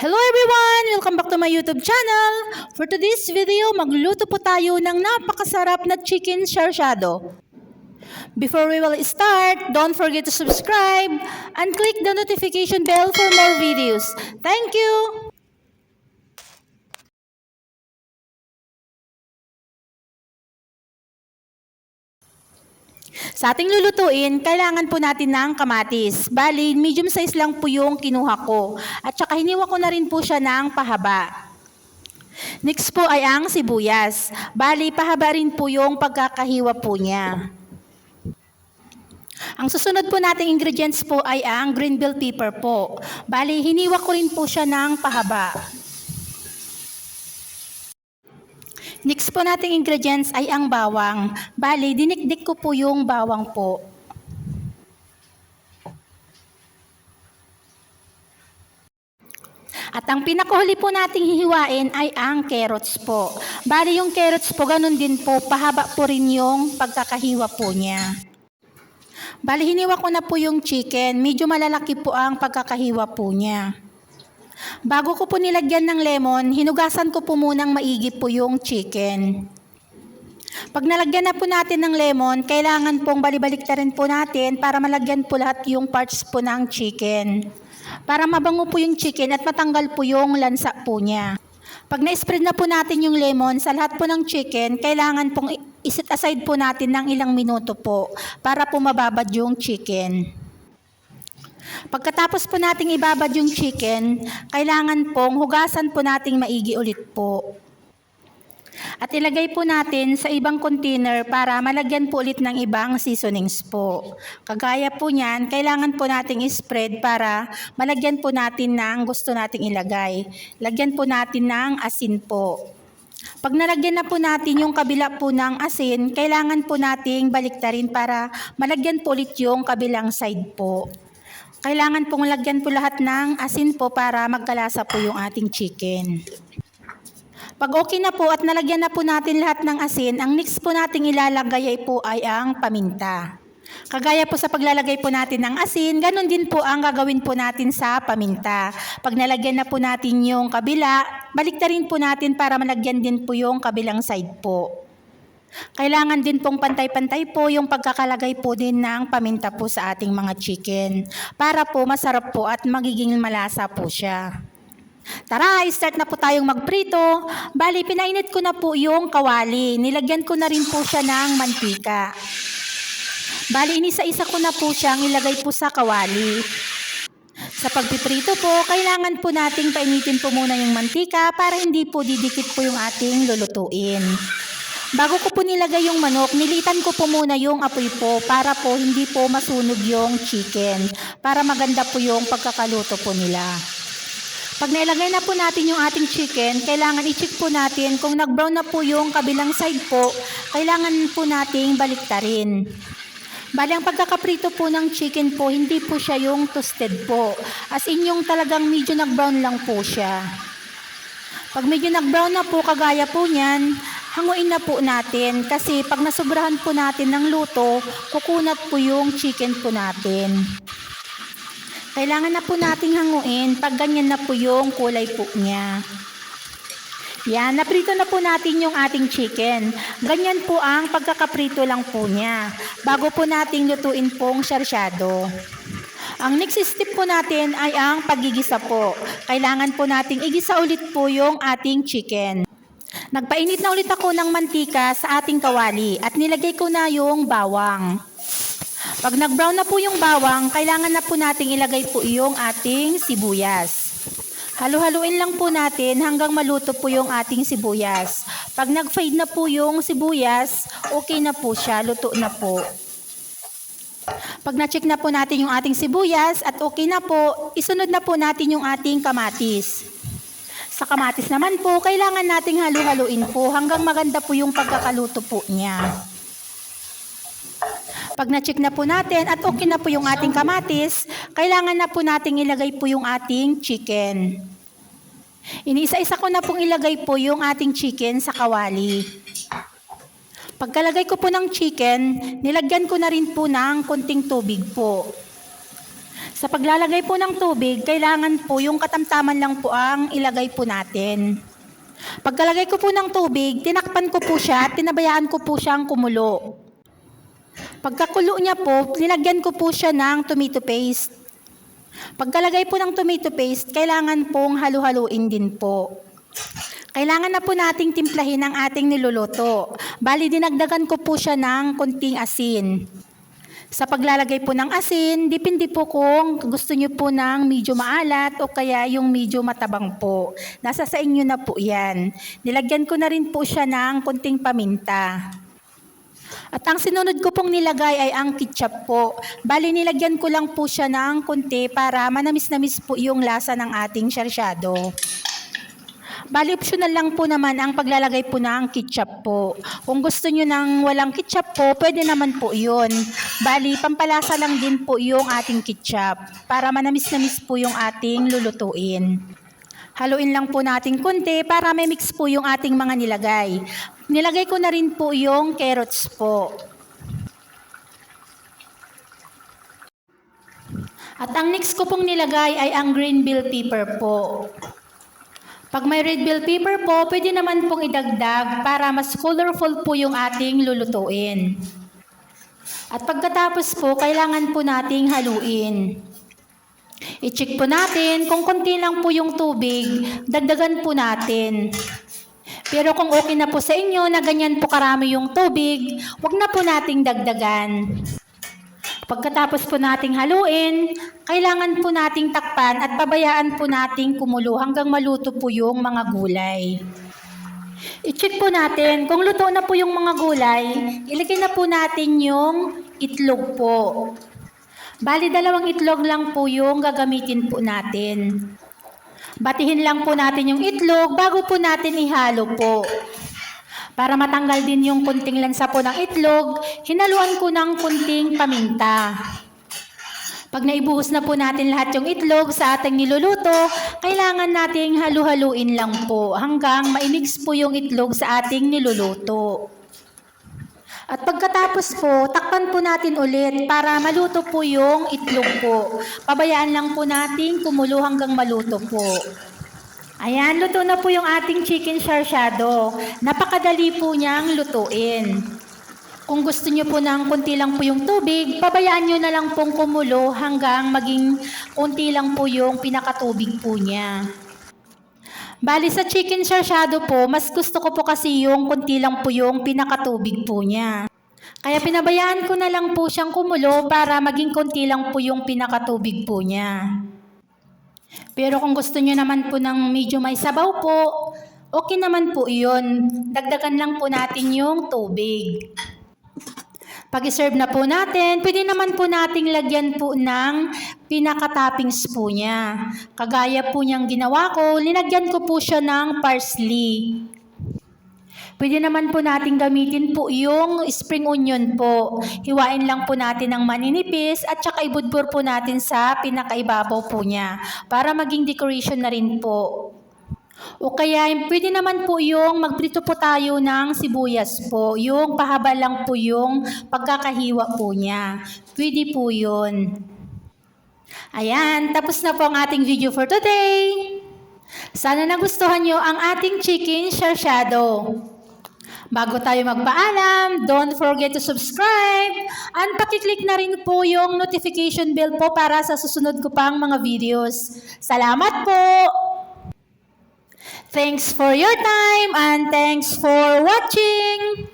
Hello everyone! Welcome back to my YouTube channel. For today's video, magluto po tayo ng napakasarap na chicken sarsyado. Before we will start, don't forget to subscribe and click the notification bell for more videos. Thank you! Sa ating lulutuin, kailangan po natin ng kamatis. Bali, medium size lang po yung kinuha ko. At saka hiniwa ko na rin po siya ng pahaba. Next po ay ang sibuyas. Bali, pahaba rin po yung pagkakahiwa po niya. Ang susunod po nating ingredients po ay ang green bell pepper po. Bali, hiniwa ko rin po siya ng pahaba. Next po nating ingredients ay ang bawang. Bali, dinikdik ko po yung bawang po. At ang pinakahuli po nating hihiwain ay ang carrots po. Bali, yung carrots po, ganun din po, pahaba po rin yung pagkakahiwa po niya. Bali, hiniwa ko na po yung chicken. Medyo malalaki po ang pagkakahiwa po niya. Bago ko po nilagyan ng lemon, hinugasan ko po munang maigi po yung chicken. Pag nalagyan na po natin ng lemon, kailangan pong balibaliktarin po natin para malagyan po lahat yung parts po ng chicken. Para mabango po yung chicken at matanggal po yung lansa po niya. Pag na-spread na po natin yung lemon sa lahat po ng chicken, kailangan pong iset aside po natin ng ilang minuto po para po mababad yung chicken. Pagkatapos po nating ibabad yung chicken, kailangan pong hugasan po nating maigi ulit po. At ilagay po natin sa ibang container para malagyan po ulit ng ibang seasonings po. Kagaya po niyan, kailangan po nating spread para malagyan po natin ng gusto nating ilagay. Lagyan po natin ng asin po. Pag nalagyan na po natin yung kabila po ng asin, kailangan po nating baliktarin para malagyan po ulit yung kabilang side po. Kailangan pong lagyan po lahat ng asin po para magkalasa po yung ating chicken. Pag okay na po at nalagyan na po natin lahat ng asin, ang next po nating ilalagay ay ang paminta. Kagaya po sa paglalagay po natin ng asin, ganun din po ang gagawin po natin sa paminta. Pag nalagyan na po natin yung kabila, baliktarin po natin para malagyan din po yung kabilang side po. Kailangan din pong pantay-pantay po yung pagkakalagay po din ng paminta po sa ating mga chicken para po masarap po at magiging malasa po siya. Tara, start na po tayong magprito. Bali, pinainit ko na po yung kawali. Nilagyan ko na rin po siya ng mantika. Bali, inisa-isa ko na po siyang ilagay po sa kawali. Sa pagpiprito po, kailangan po nating painitin po muna yung mantika para hindi po didikit po yung ating lulutuin. Bago ko po nilagay yung manok, nilitan ko po muna yung apoy po para po hindi po masunog yung chicken. Para maganda po yung pagkakaluto po nila. Pag nailagay na po natin yung ating chicken, kailangan i-check po natin kung nag-brown na po yung kabilang side po, kailangan po nating baliktarin. Bali, ang pagkakaprito po ng chicken po, hindi po siya yung toasted po. As in yung talagang medyo nag-brown lang po siya. Pag medyo nag-brown na po, kagaya po niyan, hanguin na po natin kasi pag nasobrahan po natin ng luto, kukunat po yung chicken po natin. Kailangan na po nating hanguin pag ganyan na po yung kulay po niya. Yan, naprito na po natin yung ating chicken. Ganyan po ang pagkakaprito lang po niya bago po nating lutuin pong sarsyado. Ang next step po natin ay ang paggigisa po. Kailangan po nating igisa ulit po yung ating chicken. Nagpainit na ulit ako ng mantika sa ating kawali at nilagay ko na yung bawang. Pag nag-brown na po yung bawang, kailangan na po nating ilagay po yung ating sibuyas. Halu-haluin lang po natin hanggang maluto po yung ating sibuyas. Pag nag-fade na po yung sibuyas, okay na po siya, luto na po. Pag na-check na po natin yung ating sibuyas at okay na po, isunod na po natin yung ating kamatis. Sa kamatis naman po, kailangan nating halu-haluin po hanggang maganda po yung pagkakaluto po niya. Pag na-check na po natin at okay na po yung ating kamatis, kailangan na po nating ilagay po yung ating chicken. Iniisa-isa ko na pong ilagay po yung ating chicken sa kawali. Pagkalagay ko po ng chicken, nilagyan ko na rin po ng konting tubig po. Sa paglalagay po ng tubig, kailangan po yung katamtaman lang po ang ilagay po natin. Pagkalagay ko po ng tubig, tinakpan ko po siya at tinabayaan ko po siyang kumulo. Pagkakulo niya po, nilagyan ko po siya ng tomato paste. Pagkalagay po ng tomato paste, kailangan pong halu-haluin din po. Kailangan na po nating timplahin ang ating niluluto. Bali, dinagdagan ko po siya ng konting asin. Sa paglalagay po ng asin, depende po kung gusto nyo po ng medyo maalat o kaya yung medyo matabang po. Nasa sa inyo na po yan. Nilagyan ko na rin po siya ng konting paminta. At ang sinunod ko pong nilagay ay ang ketchup po. Bali, nilagyan ko lang po siya ng konti para manamis-namis po yung lasa ng ating sarsyado. Bali, optional lang po naman ang paglalagay po ng ketchup po. Kung gusto nyo ng walang ketchup po, pwede naman po yun. Bali, pampalasa lang din po yung ating ketchup para manamis-namis po yung ating lulutuin. Haluin lang po natin konti para may mix po yung ating mga nilagay. Nilagay ko na rin po yung carrots po. At ang next ko pong nilagay ay ang green bell pepper po. Pag may red bell pepper po, pwede naman pong idagdag para mas colorful po yung ating lulutuin. At pagkatapos po, kailangan po nating haluin. I-check po natin kung konti lang po yung tubig, dagdagan po natin. Pero kung okay na po sa inyo na ganyan po karami yung tubig, wag na po nating dagdagan. Pagkatapos po nating haluin, kailangan po nating takpan at pabayaan po nating kumulo hanggang maluto po yung mga gulay. I-check po natin kung luto na po yung mga gulay, ilagay na po natin yung itlog po. Bali, 2 itlog lang po yung gagamitin po natin. Batihin lang po natin yung itlog bago po natin ihalo po. Para matanggal din yung kunting lansa po ng itlog, hinaluan ko ng kunting paminta. Pag naibuhos na po natin lahat yung itlog sa ating niluluto, kailangan nating halu-haluin lang po hanggang maimix po yung itlog sa ating niluluto. At pagkatapos po, takpan po natin ulit para maluto po yung itlog po. Pabayaan lang po natin kumulo hanggang maluto po. Ayan, luto na po yung ating chicken sarsyado. Napakadali po niyang lutuin. Kung gusto niyo po ng kunti lang po yung tubig, pabayaan niyo na lang pong kumulo hanggang maging kunti lang po yung pinakatubig po niya. Bali sa chicken sarsyado po, mas gusto ko po kasi yung kunti lang po yung pinakatubig po niya. Kaya pinabayaan ko na lang po siyang kumulo para maging kunti lang po yung pinakatubig po niya. Pero kung gusto niyo naman po ng medyo may sabaw po, okay naman po iyon. Dagdagan lang po natin yung tubig. Pag i-serve na po natin, pwede naman po nating lagyan po ng pinaka-toppings po niya. Kagaya po niyang ginawa ko, linagyan ko po siya ng parsley. Pwede naman po nating gamitin po yung spring onion po. Hiwain lang po natin ng maninipis at saka ibudbur po natin sa pinakaibabaw po niya para maging decoration na rin po. O kaya pwede naman po yung magprito po tayo ng sibuyas po. Yung pahaba lang po yung pagkakahiwa po niya. Pwede po yun. Ayan, tapos na po ang ating video for today. Sana nagustuhan nyo ang ating chicken sarsyado. Bago tayo magpaalam, don't forget to subscribe and pakiclick na rin po yung notification bell po para sa susunod ko pang mga videos. Salamat po! Thanks for your time and thanks for watching!